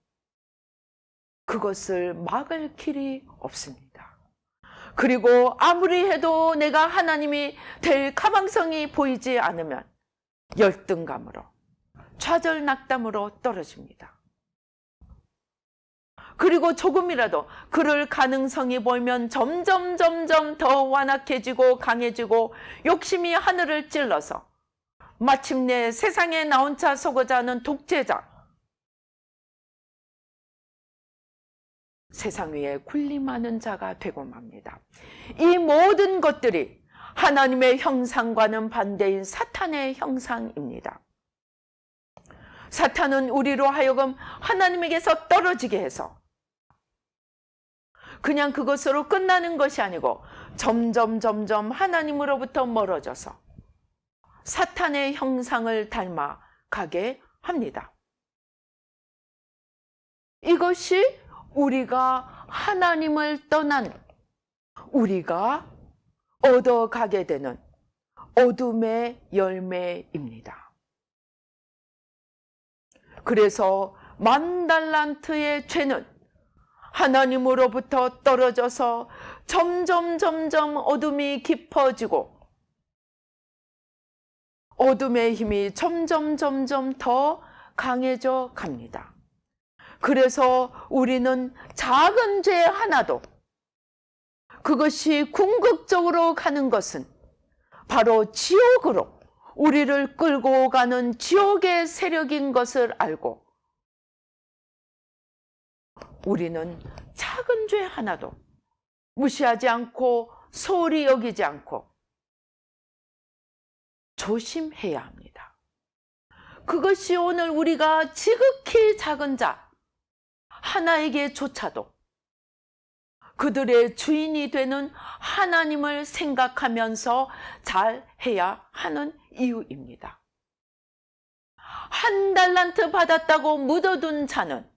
그것을 막을 길이 없습니다. 그리고 아무리 해도 내가 하나님이 될 가망성이 보이지 않으면 열등감으로, 좌절낙담으로 떨어집니다. 그리고 조금이라도 그럴 가능성이 보이면 점점 더 완악해지고 강해지고 욕심이 하늘을 찔러서 마침내 세상에 나 혼자 서고자 하는 독재자, 세상 위에 군림하는 자가 되고 맙니다. 이 모든 것들이 하나님의 형상과는 반대인 사탄의 형상입니다. 사탄은 우리로 하여금 하나님에게서 떨어지게 해서 그냥 그것으로 끝나는 것이 아니고 점점 하나님으로부터 멀어져서 사탄의 형상을 닮아 가게 합니다. 이것이 우리가 하나님을 떠난 우리가 얻어가게 되는 어둠의 열매입니다. 그래서 10,000달란트의 죄는 하나님으로부터 떨어져서 점점 어둠이 깊어지고 어둠의 힘이 점점 더 강해져 갑니다. 그래서 우리는 작은 죄 하나도 그것이 궁극적으로 가는 것은 바로 지옥으로 우리를 끌고 가는 지옥의 세력인 것을 알고 우리는 작은 죄 하나도 무시하지 않고 소홀히 여기지 않고 조심해야 합니다. 그것이 오늘 우리가 지극히 작은 자 하나에게조차도 그들의 주인이 되는 하나님을 생각하면서 잘 해야 하는 이유입니다. 1,000달란트 받았다고 묻어둔 자는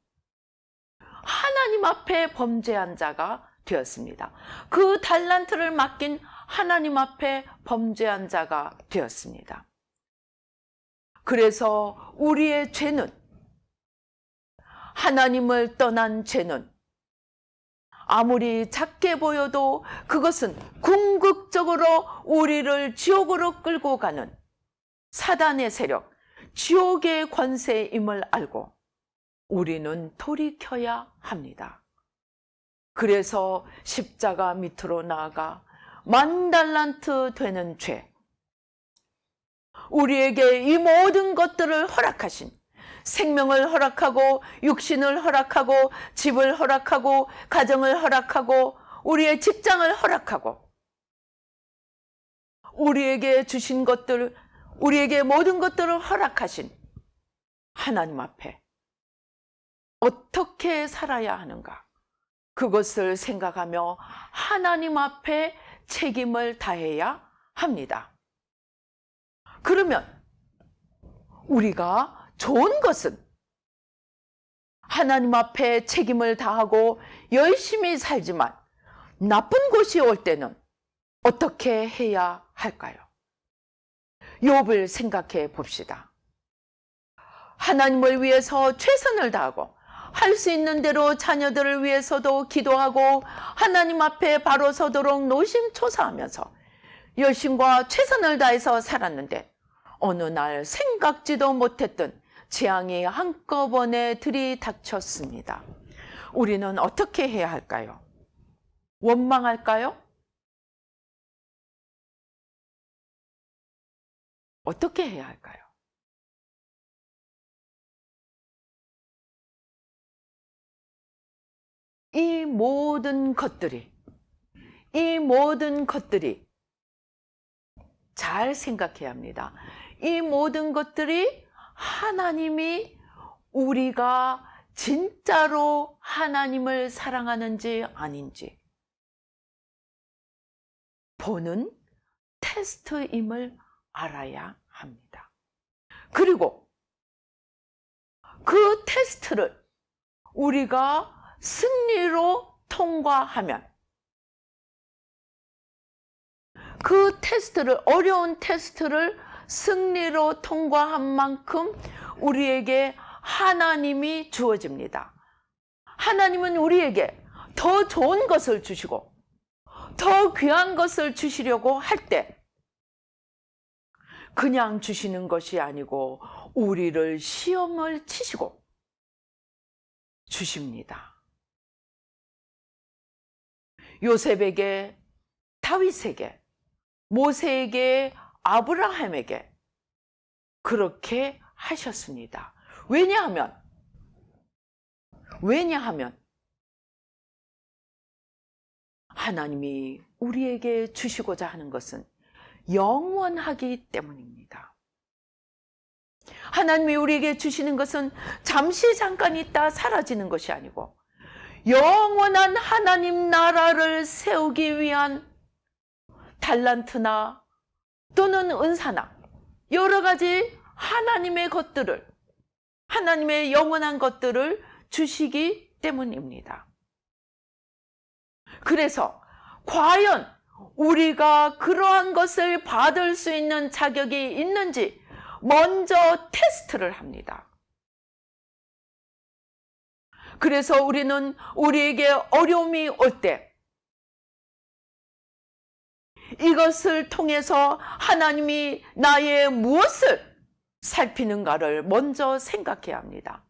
하나님 앞에 범죄한 자가 되었습니다. 그 달란트를 맡긴 하나님 앞에 범죄한 자가 되었습니다. 그래서 우리의 죄는, 하나님을 떠난 죄는 아무리 작게 보여도 그것은 궁극적으로 우리를 지옥으로 끌고 가는 사단의 세력, 지옥의 권세임을 알고 우리는 돌이켜야 합니다. 그래서 십자가 밑으로 나아가 10,000달란트 되는 죄, 우리에게 이 모든 것들을 허락하신, 생명을 허락하고 육신을 허락하고 집을 허락하고 가정을 허락하고 우리의 직장을 허락하고 우리에게 주신 것들, 우리에게 모든 것들을 허락하신 하나님 앞에 어떻게 살아야 하는가, 그것을 생각하며 하나님 앞에 책임을 다해야 합니다. 그러면 우리가 좋은 것은 하나님 앞에 책임을 다하고 열심히 살지만 나쁜 것이 올 때는 어떻게 해야 할까요? 욥을 생각해 봅시다. 하나님을 위해서 최선을 다하고 할 수 있는 대로 자녀들을 위해서도 기도하고 하나님 앞에 바로 서도록 노심초사하면서 열심과 최선을 다해서 살았는데 어느 날 생각지도 못했던 재앙이 한꺼번에 들이닥쳤습니다. 우리는 어떻게 해야 할까요? 원망할까요? 어떻게 해야 할까요? 이 모든 것들이 잘 생각해야 합니다. 이 모든 것들이 하나님이 우리가 진짜로 하나님을 사랑하는지 아닌지 보는 테스트임을 알아야 합니다. 그리고 그 테스트를 우리가 승리로 통과하면 그 테스트를, 어려운 테스트를 승리로 통과한 만큼 우리에게 하나님이 주어집니다. 하나님은 우리에게 더 좋은 것을 주시고 더 귀한 것을 주시려고 할 때 그냥 주시는 것이 아니고 우리를 시험을 치시고 주십니다. 요셉에게, 다윗에게, 모세에게, 아브라함에게 그렇게 하셨습니다. 왜냐하면 하나님이 우리에게 주시고자 하는 것은 영원하기 때문입니다. 하나님이 우리에게 주시는 것은 잠시 잠깐 있다 사라지는 것이 아니고 영원한 하나님 나라를 세우기 위한 달란트나 또는 은사나 여러 가지 하나님의 것들을, 하나님의 영원한 것들을 주시기 때문입니다. 그래서 과연 우리가 그러한 것을 받을 수 있는 자격이 있는지 먼저 테스트를 합니다. 그래서 우리는 우리에게 어려움이 올 때 이것을 통해서 하나님이 나의 무엇을 살피는가를 먼저 생각해야 합니다.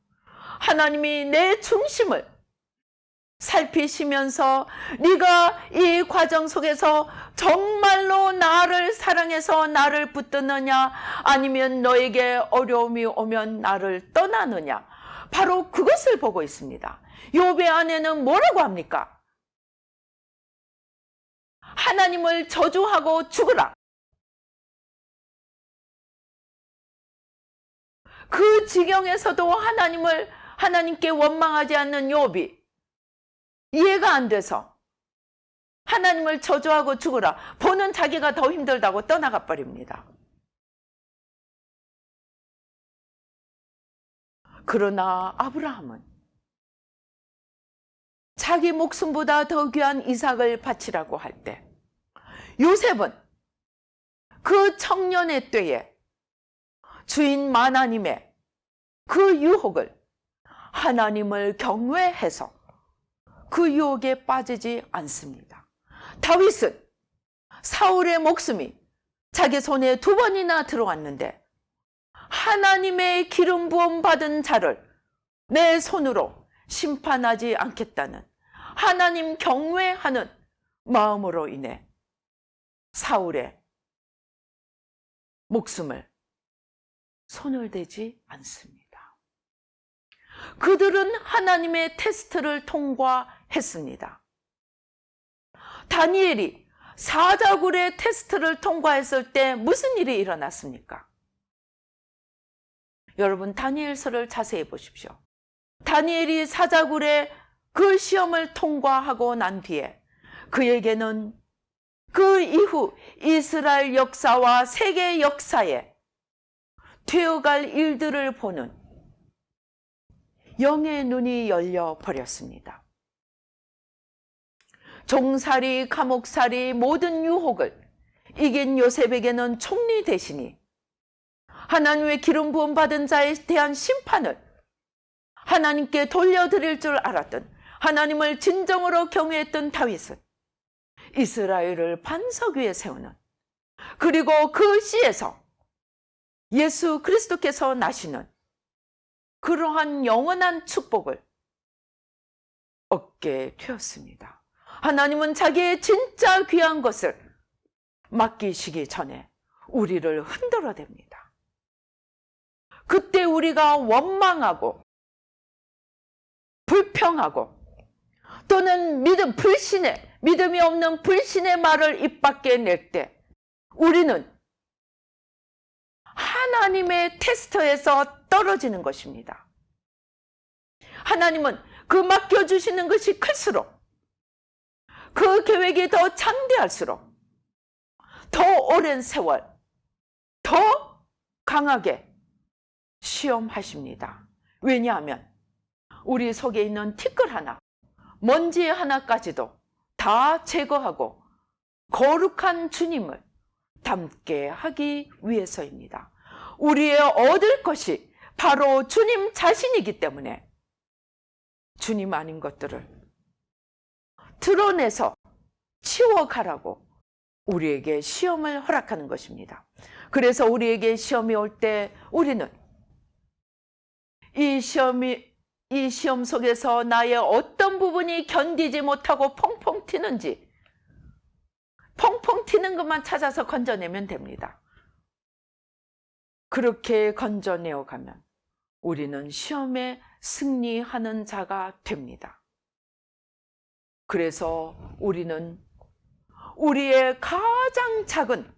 하나님이 내 중심을 살피시면서 네가 이 과정 속에서 정말로 나를 사랑해서 나를 붙드느냐 아니면 너에게 어려움이 오면 나를 떠나느냐, 바로 그것을 보고 있습니다. 욥의 아내는 뭐라고 합니까? 하나님을 저주하고 죽으라. 그 지경에서도 하나님께 원망하지 않는 욥이 이해가 안 돼서 하나님을 저주하고 죽으라. 보는 자기가 더 힘들다고 떠나가 버립니다. 그러나 아브라함은 자기 목숨보다 더 귀한 이삭을 바치라고 할 때, 요셉은 그 청년의 때에 주인 하나님의 그 유혹을 하나님을 경외해서 그 유혹에 빠지지 않습니다. 다윗은 사울의 목숨이 자기 손에 2번이나 들어왔는데 하나님의 기름 부음 받은 자를 내 손으로 심판하지 않겠다는 하나님 경외하는 마음으로 인해 사울의 목숨을 손을 대지 않습니다. 그들은 하나님의 테스트를 통과했습니다. 다니엘이 사자굴의 테스트를 통과했을 때 무슨 일이 일어났습니까? 여러분, 다니엘서를 자세히 보십시오. 다니엘이 사자굴의 그 시험을 통과하고 난 뒤에 그에게는 그 이후 이스라엘 역사와 세계 역사에 되어갈 일들을 보는 영의 눈이 열려 버렸습니다. 종살이, 감옥살이, 모든 유혹을 이긴 요셉에게는 총리 대신이 하나님의 기름 부음 받은 자에 대한 심판을 하나님께 돌려드릴 줄 알았던, 하나님을 진정으로 경외했던 다윗은 이스라엘을 반석 위에 세우는, 그리고 그 씨에서 예수 그리스도께서 나시는 그러한 영원한 축복을 얻게 되었습니다. 하나님은 자기의 진짜 귀한 것을 맡기시기 전에 우리를 흔들어댑니다. 그때 우리가 원망하고 불평하고 또는 믿음이 없는 불신의 말을 입 밖에 낼 때 우리는 하나님의 테스트에서 떨어지는 것입니다. 하나님은 그 맡겨주시는 것이 클수록, 그 계획이 더 장대할수록 더 오랜 세월, 더 강하게 시험하십니다. 왜냐하면 우리 속에 있는 티끌 하나, 먼지 하나까지도 다 제거하고 거룩한 주님을 닮게 하기 위해서입니다. 우리의 얻을 것이 바로 주님 자신이기 때문에 주님 아닌 것들을 드러내서 치워가라고 우리에게 시험을 허락하는 것입니다. 그래서 우리에게 시험이 올 때 우리는 이 시험 속에서 나의 어떤 부분이 견디지 못하고 펑펑 튀는지, 펑펑 튀는 것만 찾아서 건져내면 됩니다. 그렇게 건져내어 가면 우리는 시험에 승리하는 자가 됩니다. 그래서 우리는 우리의 가장 작은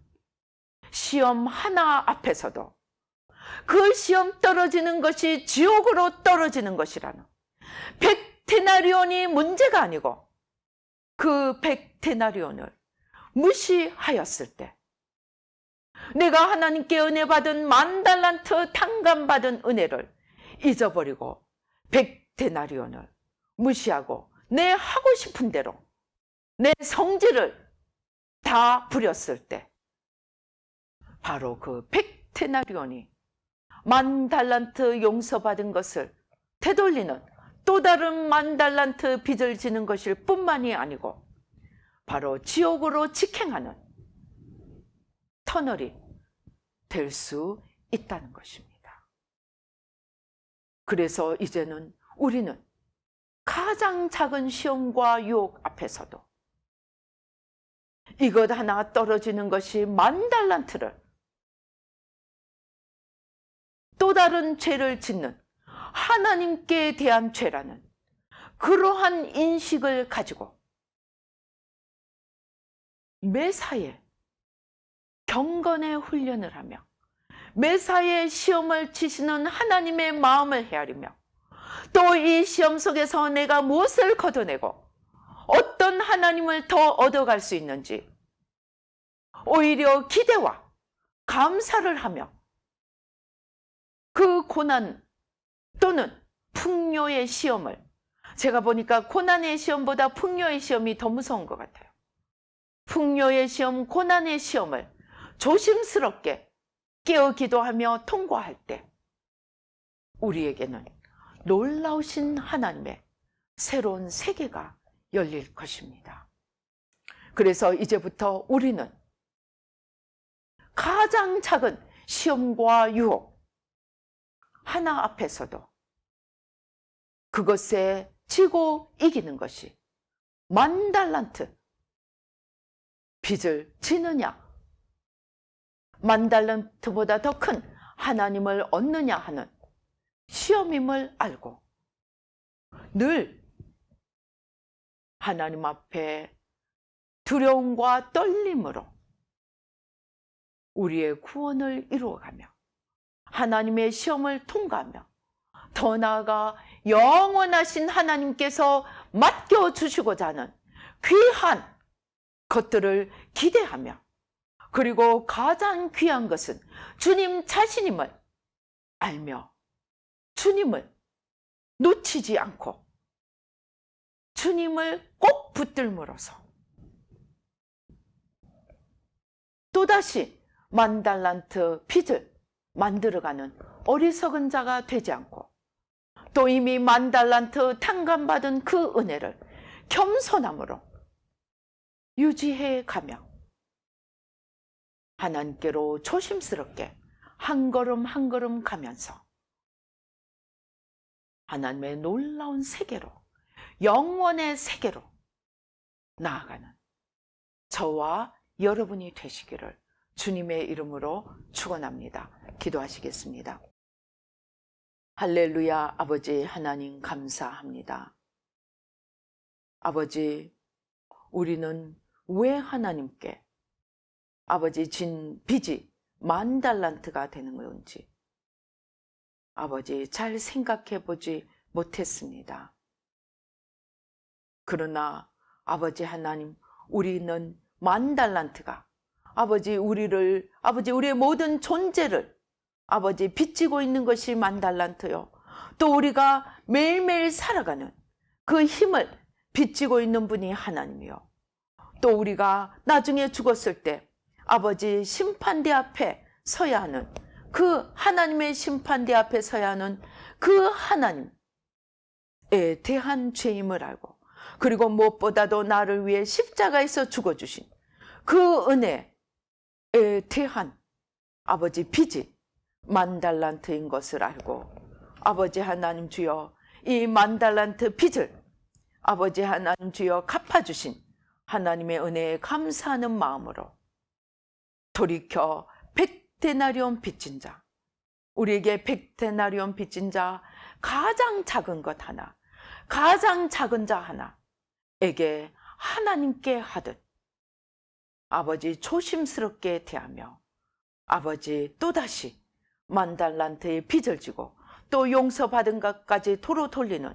시험 하나 앞에서도 그 시험 떨어지는 것이 지옥으로 떨어지는 것이라는 100데나리온이 문제가 아니고 그 100데나리온을 무시하였을 때 내가 하나님께 은혜 받은 10,000달란트 탕감받은 은혜를 잊어버리고 100데나리온을 무시하고 내 하고 싶은 대로 내 성질을 다 부렸을 때 바로 그 100데나리온이 10,000달란트 용서받은 것을 되돌리는 또 다른 10,000달란트 빚을 지는 것일 뿐만이 아니고 바로 지옥으로 직행하는 터널이 될 수 있다는 것입니다. 그래서 이제는 우리는 가장 작은 시험과 유혹 앞에서도 이것 하나 떨어지는 것이 10,000달란트를 또 다른 죄를 짓는 하나님께 대한 죄라는 그러한 인식을 가지고 매사에 경건의 훈련을 하며 매사에 시험을 치시는 하나님의 마음을 헤아리며 또 이 시험 속에서 내가 무엇을 걷어내고 어떤 하나님을 더 얻어갈 수 있는지 오히려 기대와 감사를 하며 그 고난 또는 풍요의 시험을 제가 보니까 고난의 시험보다 풍요의 시험이 더 무서운 것 같아요. 풍요의 시험, 고난의 시험을 조심스럽게 깨어 기도하며 통과할 때 우리에게는 놀라우신 하나님의 새로운 세계가 열릴 것입니다. 그래서 이제부터 우리는 가장 작은 시험과 유혹 하나 앞에서도 그것에 지고 이기는 것이 10,000달란트 빚을 지느냐 10,000달란트보다 더 큰 하나님을 얻느냐 하는 시험임을 알고 늘 하나님 앞에 두려움과 떨림으로 우리의 구원을 이루어가며 하나님의 시험을 통과하며 더 나아가 영원하신 하나님께서 맡겨주시고자 하는 귀한 것들을 기대하며 그리고 가장 귀한 것은 주님 자신임을 알며 주님을 놓치지 않고 주님을 꼭 붙들므로써 또다시 10,000달란트 빚을 만들어가는 어리석은 자가 되지 않고 또 이미 10,000달란트 탕감받은 그 은혜를 겸손함으로 유지해 가며 하나님께로 조심스럽게 한 걸음 한 걸음 가면서 하나님의 놀라운 세계로 영원의 세계로 나아가는 저와 여러분이 되시기를 주님의 이름으로 축원합니다. 기도하시겠습니다. 할렐루야. 아버지 하나님 감사합니다. 아버지 우리는 왜 하나님께 아버지 진 빚이 10,000달란트가 되는 건지 아버지 잘 생각해 보지 못했습니다. 그러나 아버지 하나님 우리는 10,000달란트가 아버지 우리의 모든 존재를 아버지 빚지고 있는 것이 10,000달란트요. 또 우리가 매일매일 살아가는 그 힘을 빚지고 있는 분이 하나님이요. 또 우리가 나중에 죽었을 때 아버지 심판대 앞에 서야 하는 그 하나님의 심판대 앞에 서야 하는 그 하나님에 대한 죄임을 알고 그리고 무엇보다도 나를 위해 십자가에서 죽어주신 그 은혜에 대한 아버지 빚이 10,000달란트인 것을 알고 아버지 하나님 주여 이 10,000달란트 빚을 아버지 하나님 주여 갚아주신 하나님의 은혜에 감사하는 마음으로 돌이켜 100데나리온 빚진 자 우리에게 100데나리온 빚진 자 가장 작은 것 하나, 가장 작은 자 하나에게 하나님께 하듯 아버지 조심스럽게 대하며 아버지 또다시 10,000달란트의 빚을 지고 또 용서받은 것까지 도로 돌리는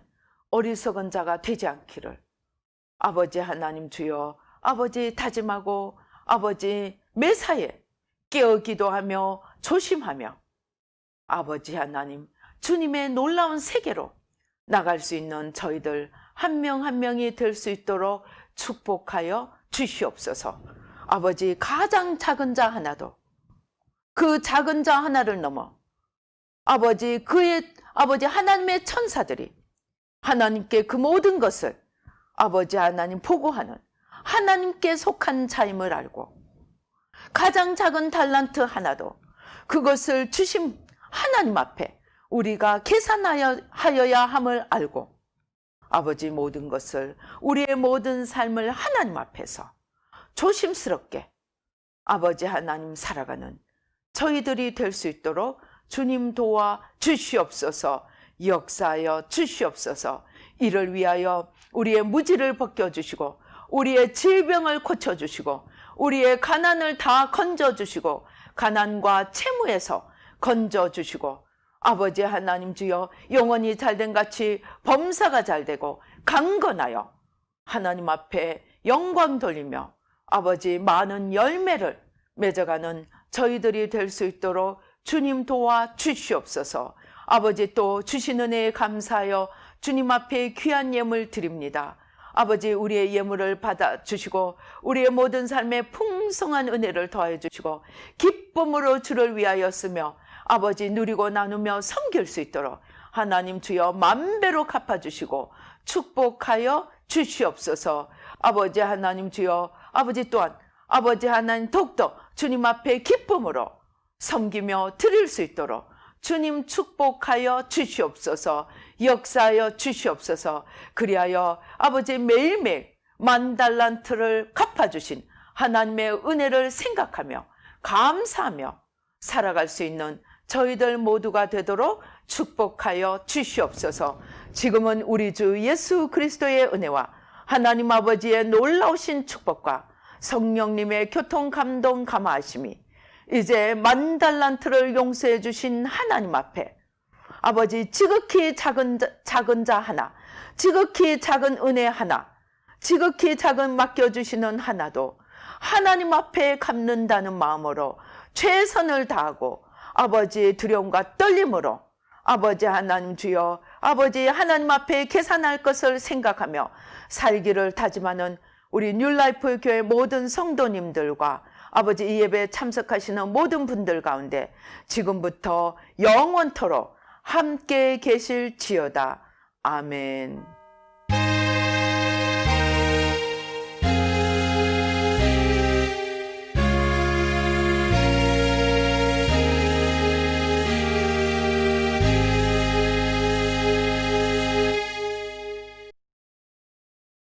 어리석은 자가 되지 않기를 아버지 하나님 주여 아버지 다짐하고 아버지 매사에 깨어 기도하며 조심하며 아버지 하나님 주님의 놀라운 세계로 나갈 수 있는 저희들 한 명 한 명이 될 수 있도록 축복하여 주시옵소서. 아버지 가장 작은 자 하나도 그 작은 자 하나를 넘어 아버지 아버지 하나님의 천사들이 하나님께 그 모든 것을 아버지 하나님 보고하는 하나님께 속한 자임을 알고 가장 작은 달란트 하나도 그것을 주신 하나님 앞에 우리가 계산하여야 함을 알고 아버지 모든 것을 우리의 모든 삶을 하나님 앞에서 조심스럽게 아버지 하나님 살아가는 저희들이 될 수 있도록 주님 도와 주시옵소서. 역사하여 주시옵소서. 이를 위하여 우리의 무지를 벗겨주시고 우리의 질병을 고쳐주시고 우리의 가난을 다 건져주시고 가난과 채무에서 건져주시고 아버지 하나님 주여 영혼이 잘된 같이 범사가 잘되고 강건하여 하나님 앞에 영광 돌리며 아버지 많은 열매를 맺어가는 저희들이 될 수 있도록 주님 도와 주시옵소서. 아버지 또 주신 은혜에 감사하여 주님 앞에 귀한 예물 드립니다. 아버지 우리의 예물을 받아주시고 우리의 모든 삶에 풍성한 은혜를 더해 주시고 기쁨으로 주를 위하여 쓰며 아버지 누리고 나누며 섬길 수 있도록 하나님 주여 만배로 갚아주시고 축복하여 주시옵소서. 아버지 하나님 주여 아버지 또한 아버지 하나님 더욱더 주님 앞에 기쁨으로 섬기며 드릴 수 있도록 주님 축복하여 주시옵소서. 역사하여 주시옵소서. 그리하여 아버지 매일매일 10,000달란트를 갚아주신 하나님의 은혜를 생각하며 감사하며 살아갈 수 있는 저희들 모두가 되도록 축복하여 주시옵소서. 지금은 우리 주 예수 그리스도의 은혜와 하나님 아버지의 놀라우신 축복과 성령님의 교통 감동 감화하심이 이제 10,000달란트를 용서해 주신 하나님 앞에 아버지 지극히 작은 자 하나, 지극히 작은 은혜 하나, 지극히 작은 맡겨주시는 하나도 하나님 앞에 갚는다는 마음으로 최선을 다하고 아버지의 두려움과 떨림으로 아버지 하나님 주여 아버지 하나님 앞에 계산할 것을 생각하며 살기를 다짐하는 우리 뉴라이프 교회 모든 성도님들과 아버지 이 예배에 참석하시는 모든 분들 가운데 지금부터 영원토록 함께 계실지어다. 아멘.